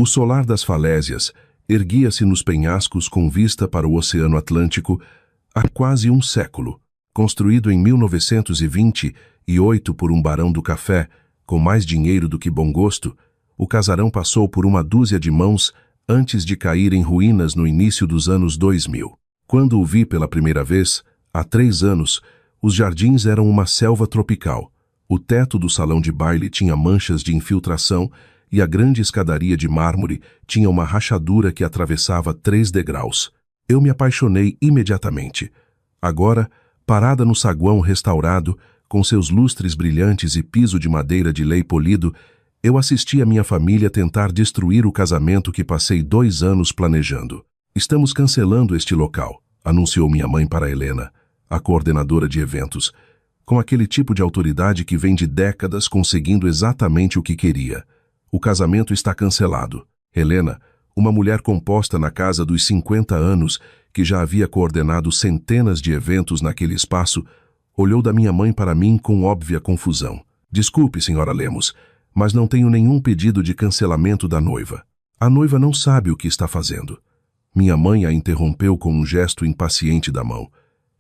O solar das falésias erguia-se nos penhascos com vista para o Oceano Atlântico há quase um século. Construído em 1928 por um barão do café, com mais dinheiro do que bom gosto, o casarão passou por uma dúzia de mãos antes de cair em ruínas no início dos anos 2000. Quando o vi pela primeira vez, há 3 anos, os jardins eram uma selva tropical. O teto do salão de baile tinha manchas de infiltração e a grande escadaria de mármore tinha uma rachadura que atravessava 3 degraus. Eu me apaixonei imediatamente. Agora, parada no saguão restaurado, com seus lustres brilhantes e piso de madeira de lei polido, eu assisti a minha família tentar destruir o casamento que passei 2 anos planejando. Estamos cancelando este local, anunciou minha mãe para Helena, a coordenadora de eventos, com aquele tipo de autoridade que vem de décadas conseguindo exatamente o que queria. O casamento está cancelado. Helena, uma mulher composta na casa dos 50 anos, que já havia coordenado centenas de eventos naquele espaço, olhou da minha mãe para mim com óbvia confusão. Desculpe, senhora Lemos, mas não tenho nenhum pedido de cancelamento da noiva. A noiva não sabe o que está fazendo. Minha mãe a interrompeu com um gesto impaciente da mão.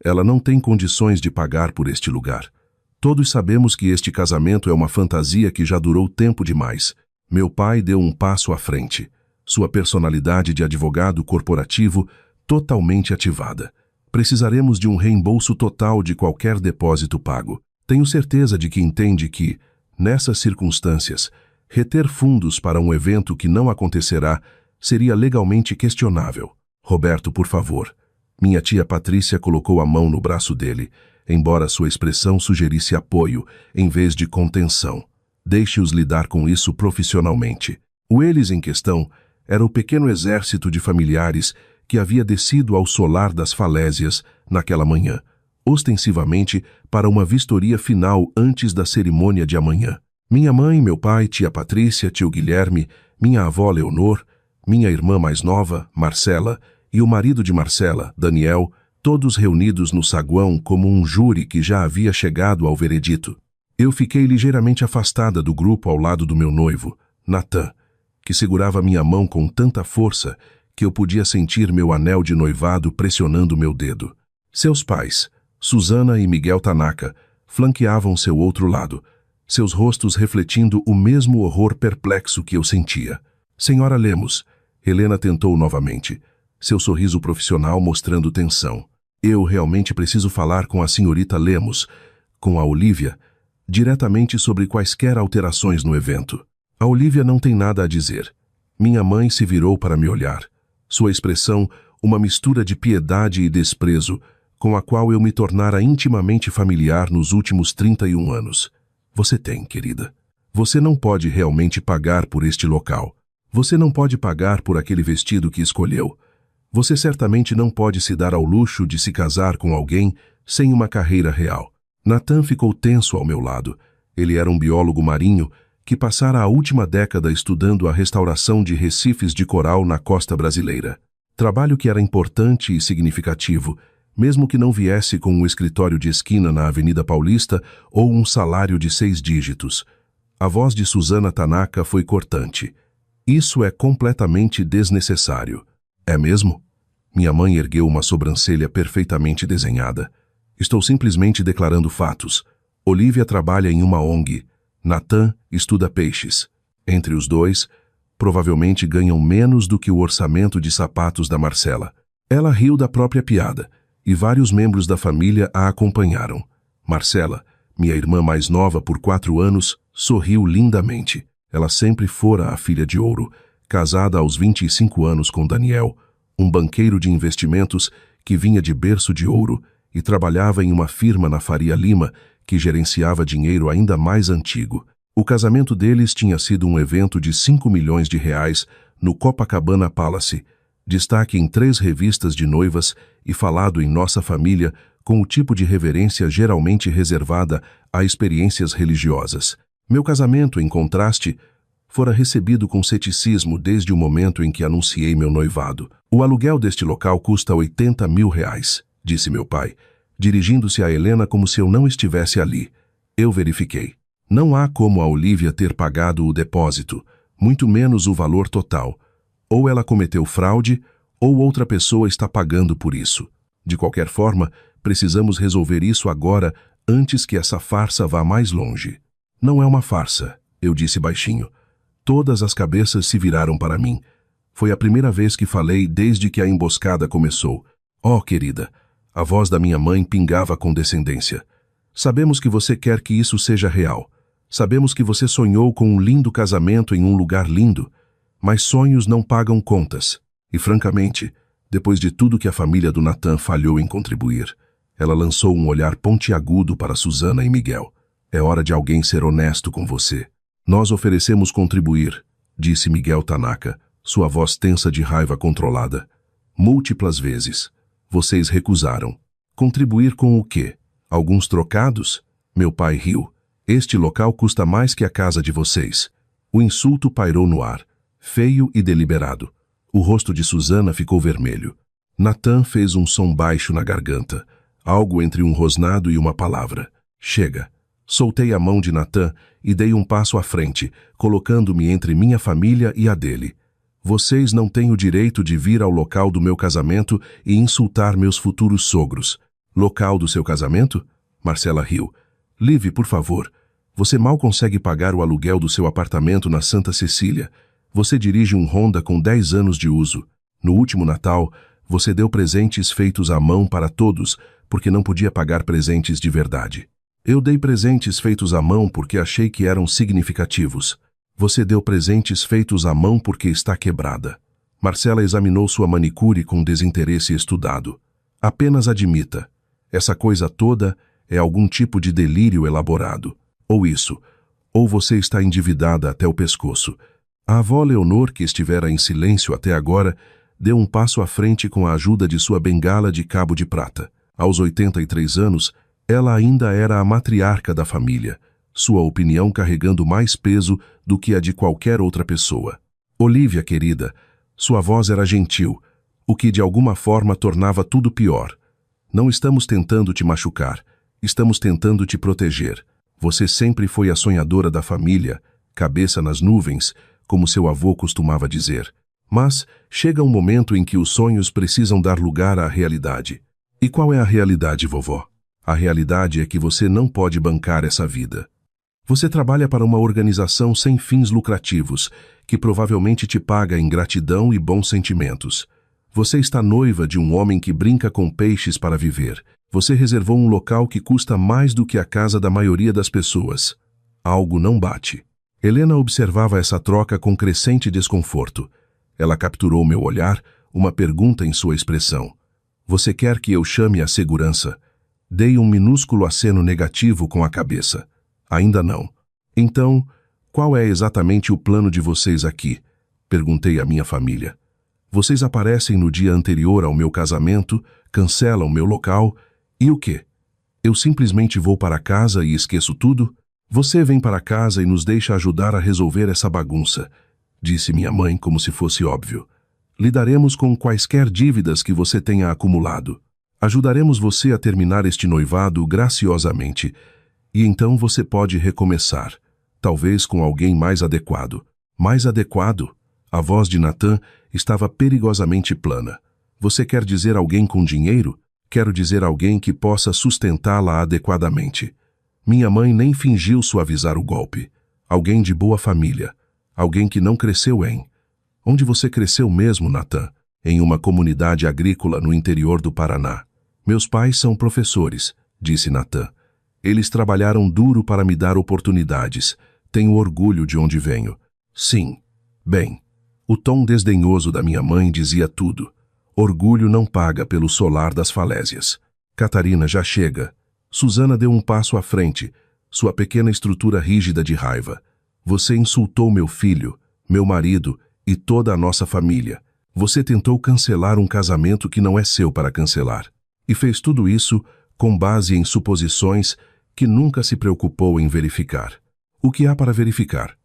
Ela não tem condições de pagar por este lugar. Todos sabemos que este casamento é uma fantasia que já durou tempo demais. Meu pai deu um passo à frente. Sua personalidade de advogado corporativo totalmente ativada. Precisaremos de um reembolso total de qualquer depósito pago. Tenho certeza de que entende que, nessas circunstâncias, reter fundos para um evento que não acontecerá seria legalmente questionável. Roberto, por favor. Minha tia Patrícia colocou a mão no braço dele, embora sua expressão sugerisse apoio, em vez de contenção. Deixe-os lidar com isso profissionalmente. O eles em questão era o pequeno exército de familiares que havia descido ao solar das falésias naquela manhã, ostensivamente para uma vistoria final antes da cerimônia de amanhã. Minha mãe, meu pai, tia Patrícia, tio Guilherme, minha avó Leonor, minha irmã mais nova, Marcela, e o marido de Marcela, Daniel, todos reunidos no saguão como um júri que já havia chegado ao veredito. Eu fiquei ligeiramente afastada do grupo ao lado do meu noivo, Natan, que segurava minha mão com tanta força que eu podia sentir meu anel de noivado pressionando meu dedo. Seus pais, Susana e Miguel Tanaka, flanqueavam seu outro lado, seus rostos refletindo o mesmo horror perplexo que eu sentia. Senhora Lemos, Helena tentou novamente, seu sorriso profissional mostrando tensão. Eu realmente preciso falar com a senhorita Lemos, com a Olívia, diretamente sobre quaisquer alterações no evento. A Olívia não tem nada a dizer. Minha mãe se virou para me olhar. Sua expressão, uma mistura de piedade e desprezo, com a qual eu me tornara intimamente familiar nos últimos 31 anos. Você tem, querida. Você não pode realmente pagar por este local. Você não pode pagar por aquele vestido que escolheu. Você certamente não pode se dar ao luxo de se casar com alguém sem uma carreira real. Natan ficou tenso ao meu lado. Ele era um biólogo marinho que passara a última década estudando a restauração de recifes de coral na costa brasileira. Trabalho que era importante e significativo, mesmo que não viesse com um escritório de esquina na Avenida Paulista ou um salário de 6 dígitos. A voz de Susana Tanaka foi cortante. Isso é completamente desnecessário. É mesmo? Minha mãe ergueu uma sobrancelha perfeitamente desenhada. Estou simplesmente declarando fatos. Olívia trabalha em uma ONG. Natan estuda peixes. Entre os dois, provavelmente ganham menos do que o orçamento de sapatos da Marcela. Ela riu da própria piada, e vários membros da família a acompanharam. Marcela, minha irmã mais nova por 4 anos, sorriu lindamente. Ela sempre fora a filha de ouro, casada aos 25 anos com Daniel, um banqueiro de investimentos que vinha de berço de ouro e trabalhava em uma firma na Faria Lima que gerenciava dinheiro ainda mais antigo. O casamento deles tinha sido um evento de 5 milhões de reais no Copacabana Palace, destaque em 3 revistas de noivas e falado em nossa família com o tipo de reverência geralmente reservada a experiências religiosas. Meu casamento, em contraste, fora recebido com ceticismo desde o momento em que anunciei meu noivado. O aluguel deste local custa 80 mil reais, disse meu pai, dirigindo-se a Helena como se eu não estivesse ali. Eu verifiquei. Não há como a Olívia ter pagado o depósito, muito menos o valor total. Ou ela cometeu fraude, ou outra pessoa está pagando por isso. De qualquer forma, precisamos resolver isso agora, antes que essa farsa vá mais longe. Não é uma farsa, eu disse baixinho. Todas as cabeças se viraram para mim. Foi a primeira vez que falei desde que a emboscada começou. Oh, querida, a voz da minha mãe pingava com descendência. Sabemos que você quer que isso seja real. Sabemos que você sonhou com um lindo casamento em um lugar lindo. Mas sonhos não pagam contas. E, francamente, depois de tudo que a família do Natan falhou em contribuir, ela lançou um olhar pontiagudo para Susana e Miguel. É hora de alguém ser honesto com você. Nós oferecemos contribuir, disse Miguel Tanaka, sua voz tensa de raiva controlada. Múltiplas vezes. Vocês recusaram. Contribuir com o quê? Alguns trocados? Meu pai riu. Este local custa mais que a casa de vocês. O insulto pairou no ar, feio e deliberado. O rosto de Susana ficou vermelho. Natan fez um som baixo na garganta, algo entre um rosnado e uma palavra. Chega. Soltei a mão de Natan e dei um passo à frente, colocando-me entre minha família e a dele. Vocês não têm o direito de vir ao local do meu casamento e insultar meus futuros sogros. Local do seu casamento? Marcela riu. Liv, por favor. Você mal consegue pagar o aluguel do seu apartamento na Santa Cecília. Você dirige um Honda com 10 anos de uso. No último Natal, você deu presentes feitos à mão para todos, porque não podia pagar presentes de verdade. Eu dei presentes feitos à mão porque achei que eram significativos. Você deu presentes feitos à mão porque está quebrada. Marcela examinou sua manicure com desinteresse estudado. Apenas admita. Essa coisa toda é algum tipo de delírio elaborado. Ou isso, ou você está endividada até o pescoço. A avó Leonor, que estivera em silêncio até agora, deu um passo à frente com a ajuda de sua bengala de cabo de prata. Aos 83 anos, ela ainda era a matriarca da família, sua opinião carregando mais peso do que a de qualquer outra pessoa. Olívia, querida, sua voz era gentil, o que de alguma forma tornava tudo pior. Não estamos tentando te machucar, estamos tentando te proteger. Você sempre foi a sonhadora da família, cabeça nas nuvens, como seu avô costumava dizer. Mas chega um momento em que os sonhos precisam dar lugar à realidade. E qual é a realidade, vovó? A realidade é que você não pode bancar essa vida. Você trabalha para uma organização sem fins lucrativos, que provavelmente te paga em gratidão e bons sentimentos. Você está noiva de um homem que brinca com peixes para viver. Você reservou um local que custa mais do que a casa da maioria das pessoas. Algo não bate. Helena observava essa troca com crescente desconforto. Ela capturou meu olhar, uma pergunta em sua expressão. Você quer que eu chame a segurança? Dei um minúsculo aceno negativo com a cabeça. Ainda não. Então, qual é exatamente o plano de vocês aqui? Perguntei à minha família. Vocês aparecem no dia anterior ao meu casamento, cancelam meu local, e o quê? Eu simplesmente vou para casa e esqueço tudo? Você vem para casa e nos deixa ajudar a resolver essa bagunça, disse minha mãe como se fosse óbvio. Lidaremos com quaisquer dívidas que você tenha acumulado. Ajudaremos você a terminar este noivado graciosamente, e então você pode recomeçar, talvez com alguém mais adequado. Mais adequado? A voz de Natan estava perigosamente plana. Você quer dizer alguém com dinheiro? Quero dizer alguém que possa sustentá-la adequadamente. Minha mãe nem fingiu suavizar o golpe. Alguém de boa família. Alguém que não cresceu em... Onde você cresceu mesmo, Natan? Em uma comunidade agrícola no interior do Paraná. Meus pais são professores, disse Natan. Eles trabalharam duro para me dar oportunidades. Tenho orgulho de onde venho. Sim. Bem, o tom desdenhoso da minha mãe dizia tudo. Orgulho não paga pelo solar das falésias. Catarina, já chega. Susana deu um passo à frente, sua pequena estrutura rígida de raiva. Você insultou meu filho, meu marido e toda a nossa família. Você tentou cancelar um casamento que não é seu para cancelar. E fez tudo isso com base em suposições que nunca se preocupou em verificar. O que há para verificar?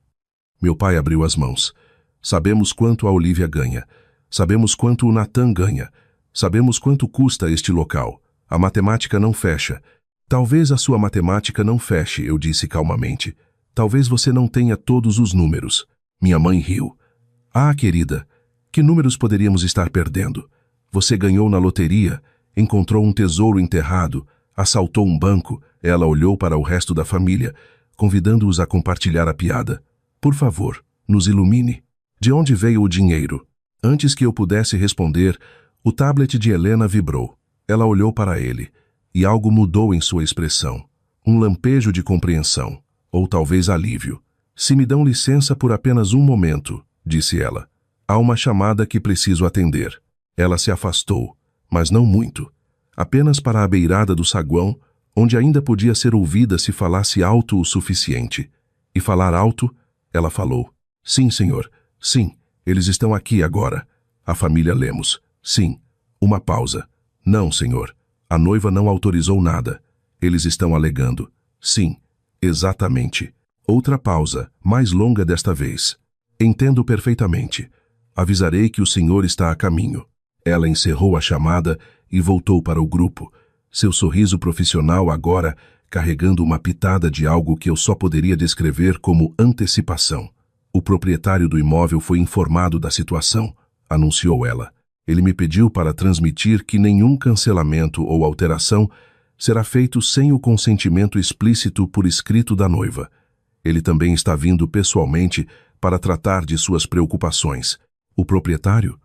Meu pai abriu as mãos. Sabemos quanto a Olívia ganha. Sabemos quanto o Natan ganha. Sabemos quanto custa este local. A matemática não fecha. Talvez a sua matemática não feche, eu disse calmamente. Talvez você não tenha todos os números. Minha mãe riu. Ah, querida, que números poderíamos estar perdendo? Você ganhou na loteria, encontrou um tesouro enterrado, assaltou um banco. Ela olhou para o resto da família, convidando-os a compartilhar a piada. Por favor, nos ilumine. De onde veio o dinheiro? Antes que eu pudesse responder, o tablet de Helena vibrou. Ela olhou para ele, e algo mudou em sua expressão. Um lampejo de compreensão, ou talvez alívio. Se me dão licença por apenas um momento, disse ela. Há uma chamada que preciso atender. Ela se afastou, mas não muito. Apenas para a beirada do saguão, onde ainda podia ser ouvida se falasse alto o suficiente. E falar alto, ela falou. Sim, senhor. Sim, eles estão aqui agora. A família Lemos. Sim. Uma pausa. Não, senhor. A noiva não autorizou nada. Eles estão alegando. Sim, exatamente. Outra pausa, mais longa desta vez. Entendo perfeitamente. Avisarei que o senhor está a caminho. Ela encerrou a chamada e voltou para o grupo. Seu sorriso profissional agora carregando uma pitada de algo que eu só poderia descrever como antecipação. O proprietário do imóvel foi informado da situação, anunciou ela. Ele me pediu para transmitir que nenhum cancelamento ou alteração será feito sem o consentimento explícito por escrito da noiva. Ele também está vindo pessoalmente para tratar de suas preocupações. O proprietário?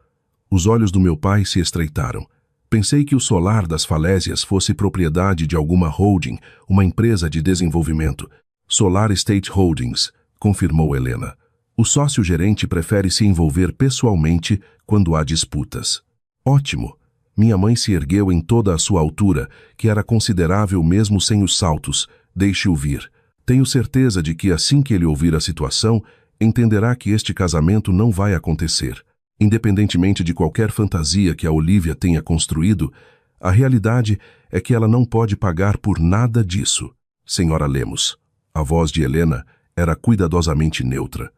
Os olhos do meu pai se estreitaram. Pensei que o solar das falésias fosse propriedade de alguma holding, uma empresa de desenvolvimento. Solar State Holdings, confirmou Helena. O sócio-gerente prefere se envolver pessoalmente quando há disputas. Ótimo! Minha mãe se ergueu em toda a sua altura, que era considerável mesmo sem os saltos. Deixe-o vir. Tenho certeza de que assim que ele ouvir a situação, entenderá que este casamento não vai acontecer. Independentemente de qualquer fantasia que a Olivia tenha construído, a realidade é que ela não pode pagar por nada disso. Senhora Lemos, a voz de Helena era cuidadosamente neutra.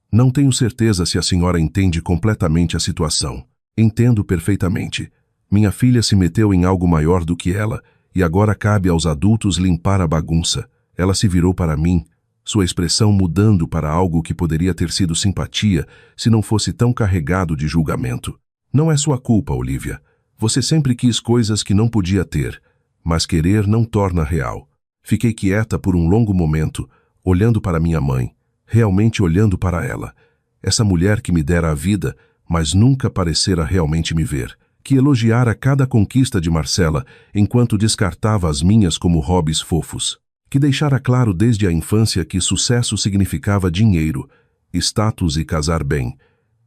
Não tenho certeza se a senhora entende completamente a situação. Entendo perfeitamente. Minha filha se meteu em algo maior do que ela, e agora cabe aos adultos limpar a bagunça. Ela se virou para mim, sua expressão mudando para algo que poderia ter sido simpatia se não fosse tão carregado de julgamento. Não é sua culpa, Olivia. Você sempre quis coisas que não podia ter, mas querer não torna real. Fiquei quieta por um longo momento, olhando para minha mãe, realmente olhando para ela. Essa mulher que me dera a vida, mas nunca parecera realmente me ver, que elogiara cada conquista de Marcela, enquanto descartava as minhas como hobbies fofos, que deixara claro desde a infância que sucesso significava dinheiro, status e casar bem,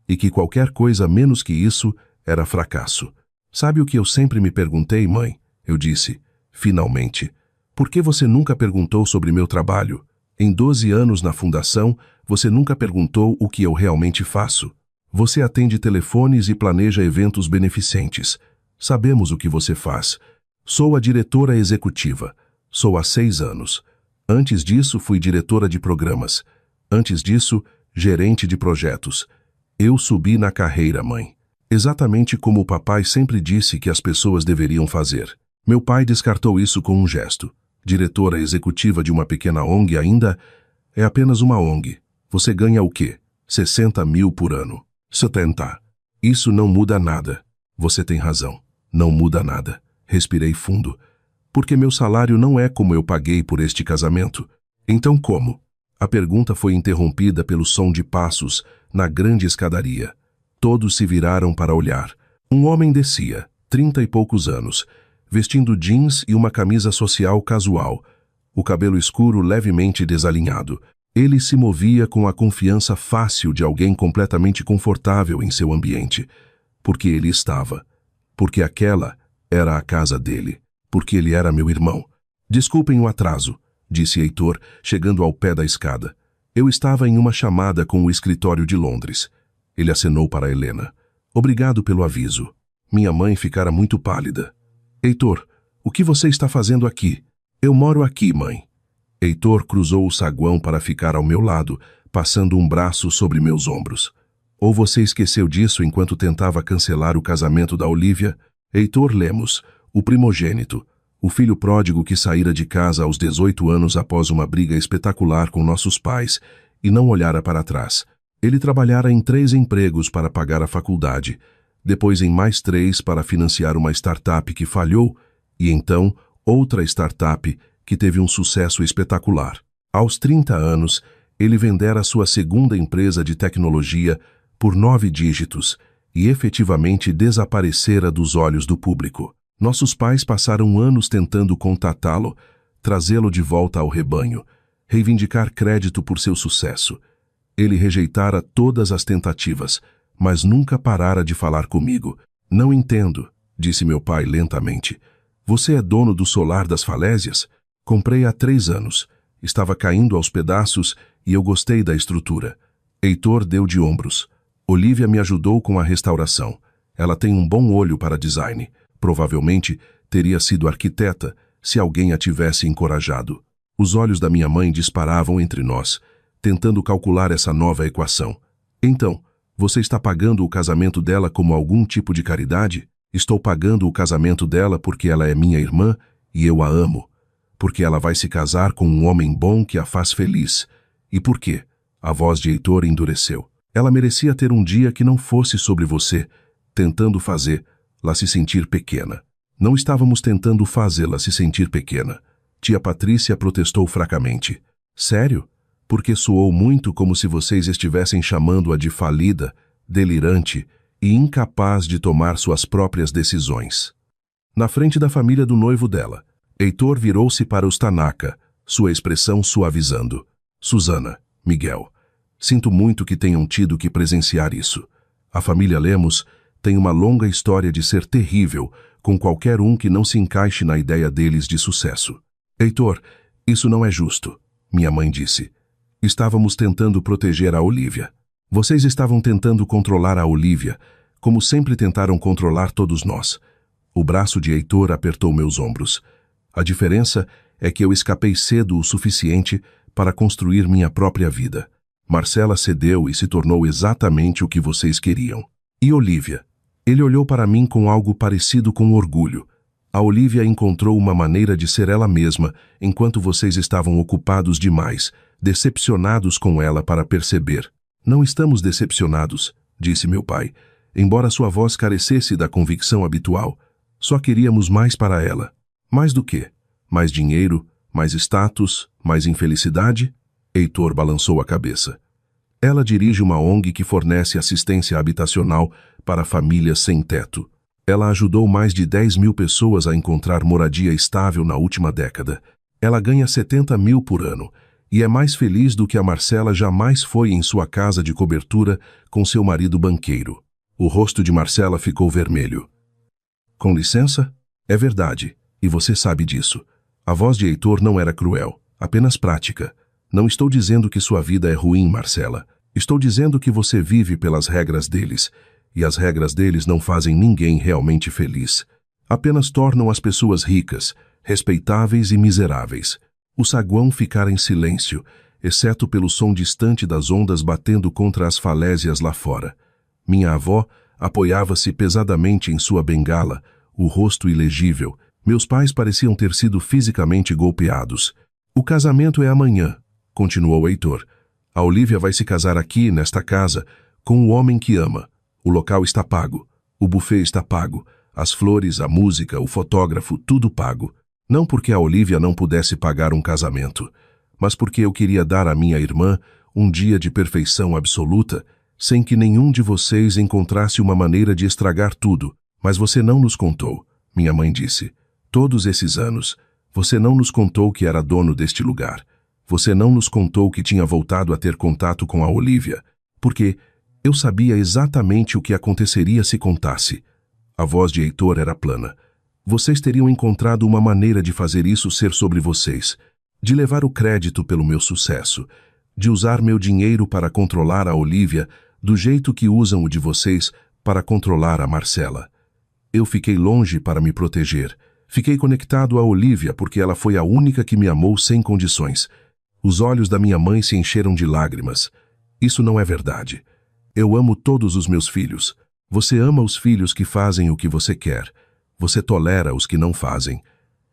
e que qualquer coisa menos que isso era fracasso. Sabe o que eu sempre me perguntei, mãe? Eu disse, finalmente. Por que você nunca perguntou sobre meu trabalho? Em 12 anos na fundação, você nunca perguntou o que eu realmente faço. Você atende telefones e planeja eventos beneficentes. Sabemos o que você faz. Sou a diretora executiva. Sou há 6 anos. Antes disso, fui diretora de programas. Antes disso, gerente de projetos. Eu subi na carreira, mãe. Exatamente como o papai sempre disse que as pessoas deveriam fazer. Meu pai descartou isso com um gesto. Diretora executiva de uma pequena ONG ainda é apenas uma ONG. Você ganha o quê? 60 mil por ano. 70. Isso não muda nada. Você tem razão. Não muda nada. Respirei fundo. Porque meu salário não é como eu paguei por este casamento. Então como? A pergunta foi interrompida pelo som de passos na grande escadaria. Todos se viraram para olhar. Um homem descia, 30 e poucos anos, vestindo jeans e uma camisa social casual, o cabelo escuro levemente desalinhado. Ele se movia com a confiança fácil de alguém completamente confortável em seu ambiente. Porque ele estava. Porque aquela era a casa dele. Porque ele era meu irmão. Desculpem o atraso, disse Heitor, chegando ao pé da escada. Eu estava em uma chamada com o escritório de Londres. Ele acenou para Helena. Obrigado pelo aviso. Minha mãe ficara muito pálida. Heitor, o que você está fazendo aqui? Eu moro aqui, mãe. Heitor cruzou o saguão para ficar ao meu lado, passando um braço sobre meus ombros. Ou você esqueceu disso enquanto tentava cancelar o casamento da Olivia? Heitor Lemos, o primogênito, o filho pródigo que saíra de casa aos 18 anos após uma briga espetacular com nossos pais e não olhara para trás. Ele trabalhara em 3 empregos para pagar a faculdade, depois em mais 3 para financiar uma startup que falhou e então outra startup que teve um sucesso espetacular. Aos 30 anos, ele vendera sua segunda empresa de tecnologia por 9 dígitos e efetivamente desaparecera dos olhos do público. Nossos pais passaram anos tentando contatá-lo, trazê-lo de volta ao rebanho, reivindicar crédito por seu sucesso. Ele rejeitara todas as tentativas, mas nunca parara de falar comigo. Não entendo, disse meu pai lentamente. Você é dono do solar das falésias? Comprei há 3 anos. Estava caindo aos pedaços e eu gostei da estrutura. Heitor deu de ombros. Olivia me ajudou com a restauração. Ela tem um bom olho para design. Provavelmente teria sido arquiteta se alguém a tivesse encorajado. Os olhos da minha mãe disparavam entre nós, tentando calcular essa nova equação. Então, você está pagando o casamento dela como algum tipo de caridade? Estou pagando o casamento dela porque ela é minha irmã e eu a amo. Porque ela vai se casar com um homem bom que a faz feliz. E por quê? A voz de Heitor endureceu. Ela merecia ter um dia que não fosse sobre você, tentando fazê-la se sentir pequena. Não estávamos tentando fazê-la se sentir pequena. Tia Patrícia protestou fracamente. Sério? Porque soou muito como se vocês estivessem chamando-a de falida, delirante e incapaz de tomar suas próprias decisões. Na frente da família do noivo dela, Heitor virou-se para os Tanaka, sua expressão suavizando. Susana, Miguel, sinto muito que tenham tido que presenciar isso. A família Lemos tem uma longa história de ser terrível com qualquer um que não se encaixe na ideia deles de sucesso. Heitor, isso não é justo, minha mãe disse. Estávamos tentando proteger a Olivia. Vocês estavam tentando controlar a Olivia, como sempre tentaram controlar todos nós. O braço de Heitor apertou meus ombros. A diferença é que eu escapei cedo o suficiente para construir minha própria vida. Marcela cedeu e se tornou exatamente o que vocês queriam. E Olivia? Ele olhou para mim com algo parecido com orgulho. A Olivia encontrou uma maneira de ser ela mesma enquanto vocês estavam ocupados demais, decepcionados com ela para perceber. Não estamos decepcionados, disse meu pai, embora sua voz carecesse da convicção habitual. Só queríamos mais para ela. Mais do quê? Mais dinheiro? Mais status? Mais infelicidade? Heitor balançou a cabeça. Ela dirige uma ONG que fornece assistência habitacional para famílias sem teto. Ela ajudou mais de 10 mil pessoas a encontrar moradia estável na última década. Ela ganha 70 mil por ano e é mais feliz do que a Marcela jamais foi em sua casa de cobertura com seu marido banqueiro. O rosto de Marcela ficou vermelho. Com licença? É verdade, e você sabe disso. A voz de Heitor não era cruel, apenas prática. Não estou dizendo que sua vida é ruim, Marcela. Estou dizendo que você vive pelas regras deles, e as regras deles não fazem ninguém realmente feliz. Apenas tornam as pessoas ricas, respeitáveis e miseráveis. O saguão ficara em silêncio, exceto pelo som distante das ondas batendo contra as falésias lá fora. Minha avó apoiava-se pesadamente em sua bengala, o rosto ilegível. Meus pais pareciam ter sido fisicamente golpeados. O casamento é amanhã, continuou Heitor. A Olivia vai se casar aqui, nesta casa, com o homem que ama. O local está pago. O buffet está pago. As flores, a música, o fotógrafo, tudo pago. Não porque a Olivia não pudesse pagar um casamento, mas porque eu queria dar à minha irmã um dia de perfeição absoluta, sem que nenhum de vocês encontrasse uma maneira de estragar tudo. Mas você não nos contou, minha mãe disse. Todos esses anos, você não nos contou que era dono deste lugar. Você não nos contou que tinha voltado a ter contato com a Olivia, porque eu sabia exatamente o que aconteceria se contasse. A voz de Heitor era plana. Vocês teriam encontrado uma maneira de fazer isso ser sobre vocês, de levar o crédito pelo meu sucesso, de usar meu dinheiro para controlar a Olivia do jeito que usam o de vocês para controlar a Marcela. Eu fiquei longe para me proteger. Fiquei conectado a Olivia porque ela foi a única que me amou sem condições. Os olhos da minha mãe se encheram de lágrimas. Isso não é verdade. Eu amo todos os meus filhos. Você ama os filhos que fazem o que você quer. Você tolera os que não fazem.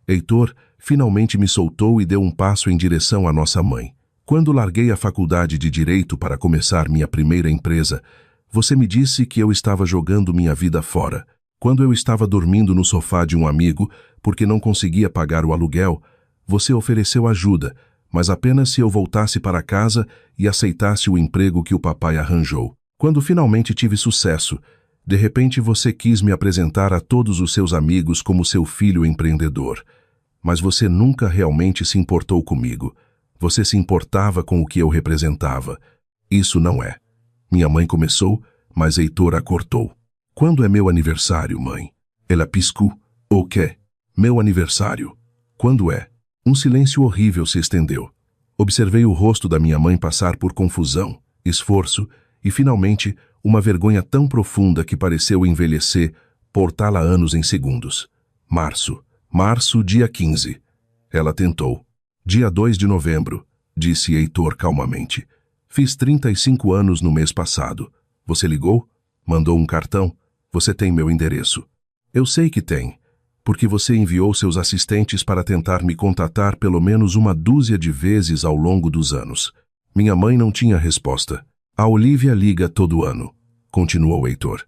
Heitor finalmente me soltou e deu um passo em direção à nossa mãe. Quando larguei a faculdade de Direito para começar minha primeira empresa, você me disse que eu estava jogando minha vida fora. Quando eu estava dormindo no sofá de um amigo, porque não conseguia pagar o aluguel, você ofereceu ajuda, mas apenas se eu voltasse para casa e aceitasse o emprego que o papai arranjou. Quando finalmente tive sucesso, de repente você quis me apresentar a todos os seus amigos como seu filho empreendedor. Mas você nunca realmente se importou comigo. Você se importava com o que eu representava. Isso não é. Minha mãe começou, mas Heitor a cortou. Quando é meu aniversário, mãe? Ela piscou. O quê? Meu aniversário. Quando é? Um silêncio horrível se estendeu. Observei o rosto da minha mãe passar por confusão, esforço e, finalmente, uma vergonha tão profunda que pareceu envelhecer, portá-la anos em segundos. Março, dia 15. Ela tentou. Dia 2 de novembro, disse Heitor calmamente. Fiz 35 anos no mês passado. Você ligou? Mandou um cartão? Você tem meu endereço. Eu sei que tem, porque você enviou seus assistentes para tentar me contatar pelo menos uma dúzia de vezes ao longo dos anos. Minha mãe não tinha resposta. A Olivia liga todo ano, continuou Heitor.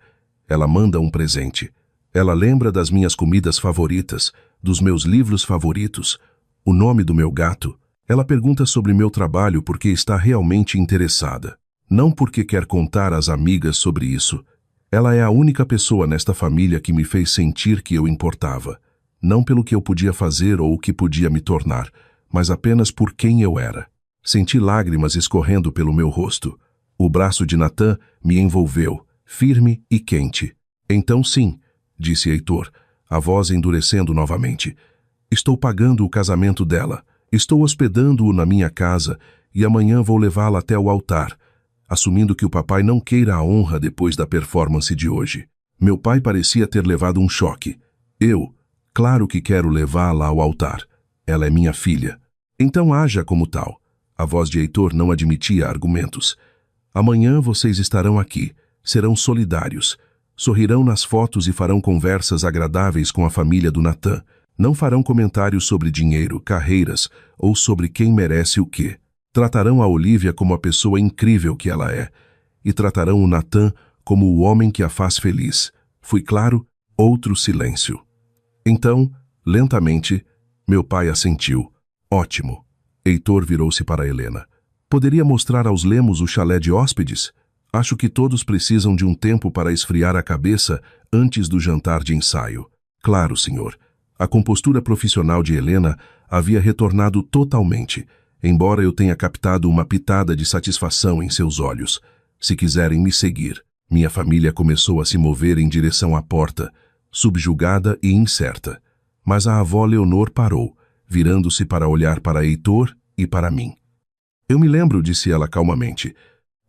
Ela manda um presente. Ela lembra das minhas comidas favoritas, dos meus livros favoritos, o nome do meu gato. Ela pergunta sobre meu trabalho porque está realmente interessada. Não porque quer contar às amigas sobre isso. Ela é a única pessoa nesta família que me fez sentir que eu importava. Não pelo que eu podia fazer ou o que podia me tornar, mas apenas por quem eu era. Senti lágrimas escorrendo pelo meu rosto. O braço de Natan me envolveu, firme e quente. Então sim, disse Heitor, a voz endurecendo novamente. Estou pagando o casamento dela. Estou hospedando-o na minha casa e amanhã vou levá-la até o altar, assumindo que o papai não queira a honra depois da performance de hoje. Meu pai parecia ter levado um choque. Claro que quero levá-la ao altar. Ela é minha filha. Então haja como tal. A voz de Heitor não admitia argumentos. Amanhã vocês estarão aqui, serão solidários, sorrirão nas fotos e farão conversas agradáveis com a família do Natan. Não farão comentários sobre dinheiro, carreiras ou sobre quem merece o quê. Tratarão a Olivia como a pessoa incrível que ela é e tratarão o Natan como o homem que a faz feliz. Fui claro? Outro silêncio. Então, lentamente, meu pai assentiu. Ótimo. Heitor virou-se para Helena. Poderia mostrar aos Lemos o chalé de hóspedes? Acho que todos precisam de um tempo para esfriar a cabeça antes do jantar de ensaio. Claro, senhor. A compostura profissional de Helena havia retornado totalmente, embora eu tenha captado uma pitada de satisfação em seus olhos. Se quiserem me seguir. Minha família começou a se mover em direção à porta, subjugada e incerta. Mas a avó Leonor parou, virando-se para olhar para Heitor e para mim. Eu me lembro, disse ela calmamente.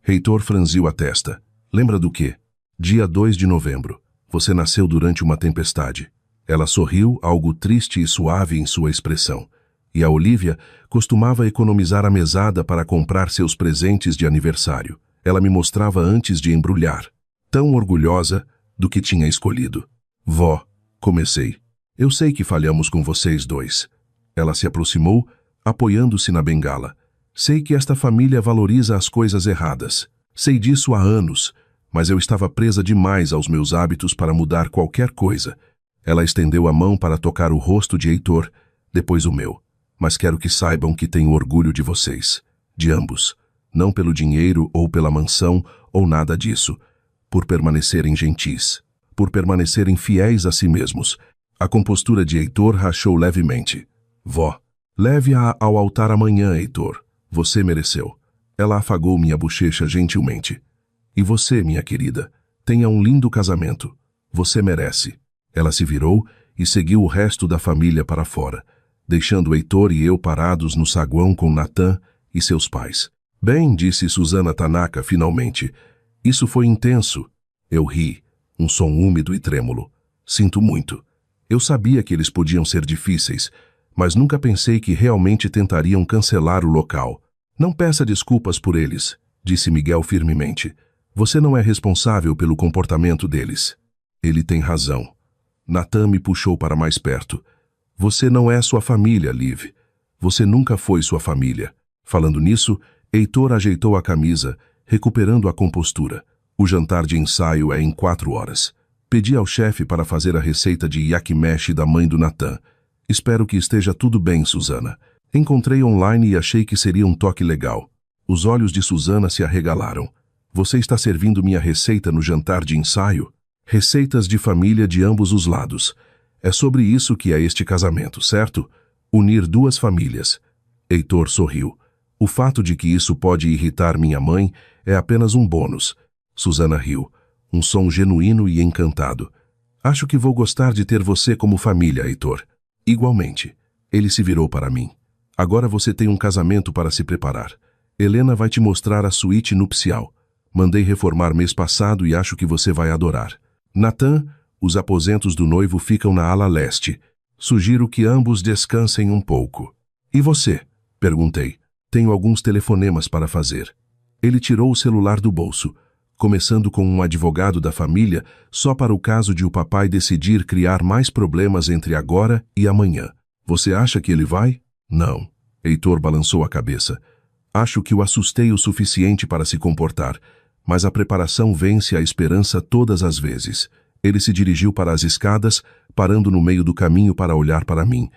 Heitor franziu a testa. Lembra do quê? Dia 2 de novembro. Você nasceu durante uma tempestade. Ela sorriu, algo triste e suave em sua expressão. E a Olivia costumava economizar a mesada para comprar seus presentes de aniversário. Ela me mostrava antes de embrulhar, tão orgulhosa do que tinha escolhido. Vó, comecei. Eu sei que falhamos com vocês dois. Ela se aproximou, apoiando-se na bengala. Sei que esta família valoriza as coisas erradas. Sei disso há anos, mas eu estava presa demais aos meus hábitos para mudar qualquer coisa. Ela estendeu a mão para tocar o rosto de Heitor, depois o meu. Mas quero que saibam que tenho orgulho de vocês, de ambos. Não pelo dinheiro ou pela mansão ou nada disso. Por permanecerem gentis. Por permanecerem fiéis a si mesmos. A compostura de Heitor rachou levemente. Vó, leve-a ao altar amanhã, Heitor. Você mereceu. Ela afagou minha bochecha gentilmente. E você, minha querida, tenha um lindo casamento. Você merece. Ela se virou e seguiu o resto da família para fora, deixando Heitor e eu parados no saguão com Natan e seus pais. Bem, disse Susana Tanaka finalmente. Isso foi intenso. Eu ri, um som úmido e trêmulo. Sinto muito. Eu sabia que eles podiam ser difíceis, mas nunca pensei que realmente tentariam cancelar o local. Não peça desculpas por eles, disse Miguel firmemente. Você não é responsável pelo comportamento deles. Ele tem razão. Natan me puxou para mais perto. Você não é sua família, Liv. Você nunca foi sua família. Falando nisso, Heitor ajeitou a camisa, recuperando a compostura. O jantar de ensaio é em 4 horas. Pedi ao chefe para fazer a receita de yakimeshi da mãe do Natan. Espero que esteja tudo bem, Susana. Encontrei online e achei que seria um toque legal. Os olhos de Susana se arregalaram. Você está servindo minha receita no jantar de ensaio? Receitas de família de ambos os lados. É sobre isso que é este casamento, certo? Unir 2 famílias. Heitor sorriu. O fato de que isso pode irritar minha mãe é apenas um bônus. Susana riu. Um som genuíno e encantado. Acho que vou gostar de ter você como família, Heitor. Igualmente. Ele se virou para mim. Agora você tem um casamento para se preparar. Helena vai te mostrar a suíte nupcial. Mandei reformar mês passado e acho que você vai adorar. Natan, os aposentos do noivo ficam na ala leste. Sugiro que ambos descansem um pouco. E você? Perguntei. Tenho alguns telefonemas para fazer. Ele tirou o celular do bolso, começando com um advogado da família, só para o caso de o papai decidir criar mais problemas entre agora e amanhã. Você acha que ele vai? Não. Heitor balançou a cabeça. Acho que o assustei o suficiente para se comportar, mas a preparação vence a esperança todas as vezes. Ele se dirigiu para as escadas, parando no meio do caminho para olhar para mim.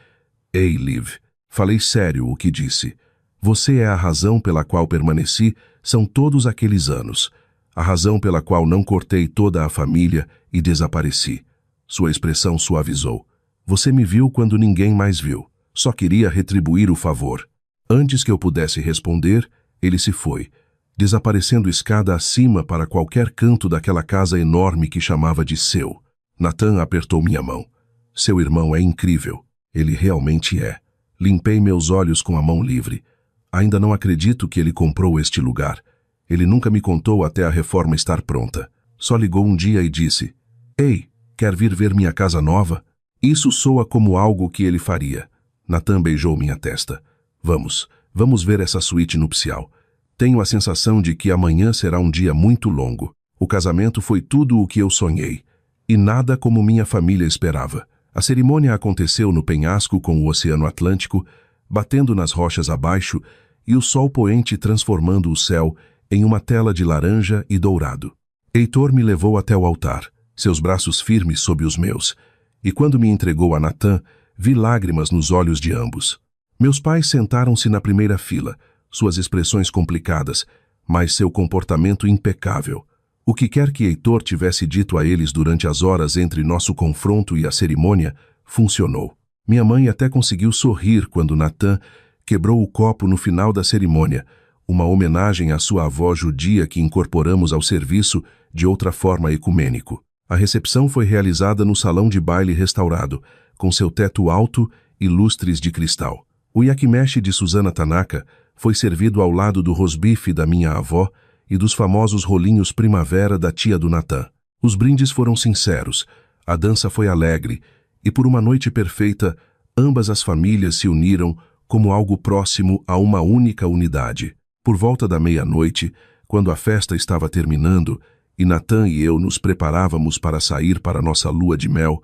Ei, Liv, falei sério o que disse. Você é a razão pela qual permaneci, são todos aqueles anos. A razão pela qual não cortei toda a família e desapareci. Sua expressão suavizou. Você me viu quando ninguém mais viu. Só queria retribuir o favor. Antes que eu pudesse responder, ele se foi, desaparecendo escada acima para qualquer canto daquela casa enorme que chamava de seu. Natan apertou minha mão. Seu irmão é incrível. Ele realmente é. Limpei meus olhos com a mão livre. Ainda não acredito que ele comprou este lugar. Ele nunca me contou até a reforma estar pronta. Só ligou um dia e disse: Ei, quer vir ver minha casa nova? Isso soa como algo que ele faria. Natan beijou minha testa. Vamos ver essa suíte nupcial. Tenho a sensação de que amanhã será um dia muito longo. O casamento foi tudo o que eu sonhei. E nada como minha família esperava. A cerimônia aconteceu no penhasco com o Oceano Atlântico, batendo nas rochas abaixo, e o sol poente transformando o céu em uma tela de laranja e dourado. Heitor me levou até o altar, seus braços firmes sob os meus, e quando me entregou a Natan, vi lágrimas nos olhos de ambos. Meus pais sentaram-se na primeira fila, suas expressões complicadas, mas seu comportamento impecável. O que quer que Heitor tivesse dito a eles durante as horas entre nosso confronto e a cerimônia, funcionou. Minha mãe até conseguiu sorrir quando Natan quebrou o copo no final da cerimônia, uma homenagem à sua avó judia que incorporamos ao serviço de outra forma ecumênico. A recepção foi realizada no salão de baile restaurado, com seu teto alto e lustres de cristal. O yakimeshi de Susana Tanaka foi servido ao lado do rosbife da minha avó e dos famosos rolinhos primavera da tia do Natan. Os brindes foram sinceros, a dança foi alegre, e por uma noite perfeita, ambas as famílias se uniram como algo próximo a uma única unidade. Por volta da meia-noite, quando a festa estava terminando e Natan e eu nos preparávamos para sair para nossa lua de mel,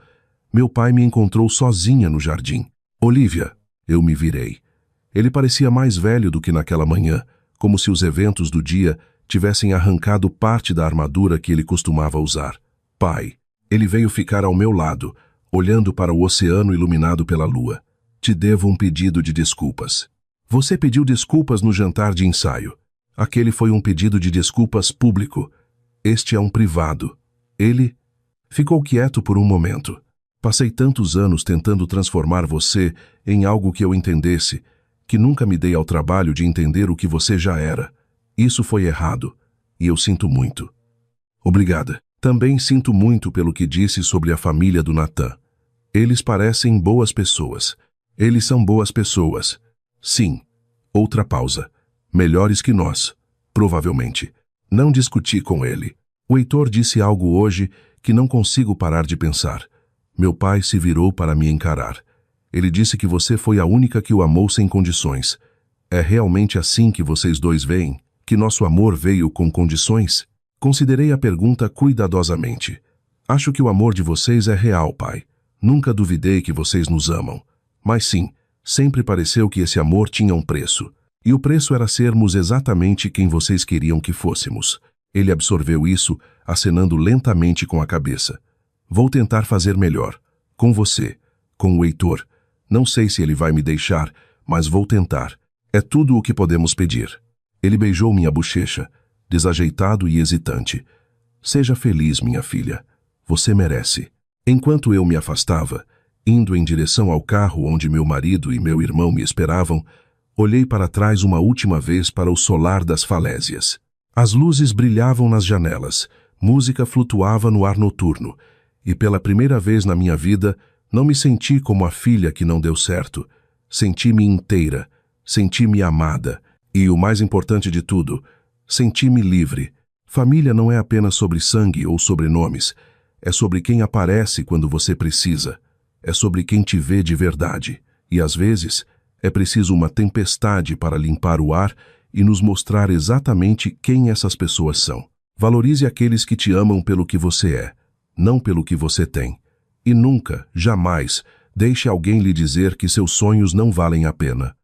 meu pai me encontrou sozinha no jardim. Olivia, eu me virei. Ele parecia mais velho do que naquela manhã, como se os eventos do dia tivessem arrancado parte da armadura que ele costumava usar. Pai, ele veio ficar ao meu lado, olhando para o oceano iluminado pela lua. Te devo um pedido de desculpas. Você pediu desculpas no jantar de ensaio. Aquele foi um pedido de desculpas público. Este é um privado. Ele ficou quieto por um momento. Passei tantos anos tentando transformar você em algo que eu entendesse, que nunca me dei ao trabalho de entender o que você já era. Isso foi errado, e eu sinto muito. Obrigada. Também sinto muito pelo que disse sobre a família do Natan. Eles parecem boas pessoas. Eles são boas pessoas. Sim. Outra pausa. Melhores que nós. Provavelmente. Não discuti com ele. O Heitor disse algo hoje que não consigo parar de pensar. Meu pai se virou para me encarar. Ele disse que você foi a única que o amou sem condições. É realmente assim que vocês dois veem? Que nosso amor veio com condições? Considerei a pergunta cuidadosamente. Acho que o amor de vocês é real, pai. Nunca duvidei que vocês nos amam. Mas sim, sempre pareceu que esse amor tinha um preço. E o preço era sermos exatamente quem vocês queriam que fôssemos. Ele absorveu isso, acenando lentamente com a cabeça. Vou tentar fazer melhor. Com você. Com o Heitor. Não sei se ele vai me deixar, mas vou tentar. É tudo o que podemos pedir. Ele beijou minha bochecha, desajeitado e hesitante. Seja feliz, minha filha. Você merece. Enquanto eu me afastava, indo em direção ao carro onde meu marido e meu irmão me esperavam, olhei para trás uma última vez para o solar das falésias. As luzes brilhavam nas janelas, música flutuava no ar noturno, e pela primeira vez na minha vida, não me senti como a filha que não deu certo. Senti-me inteira, senti-me amada, e o mais importante de tudo, senti-me livre. Família não é apenas sobre sangue ou sobrenomes, é sobre quem aparece quando você precisa, é sobre quem te vê de verdade, e às vezes é preciso uma tempestade para limpar o ar e nos mostrar exatamente quem essas pessoas são. Valorize aqueles que te amam pelo que você é, não pelo que você tem. E nunca, jamais, deixe alguém lhe dizer que seus sonhos não valem a pena.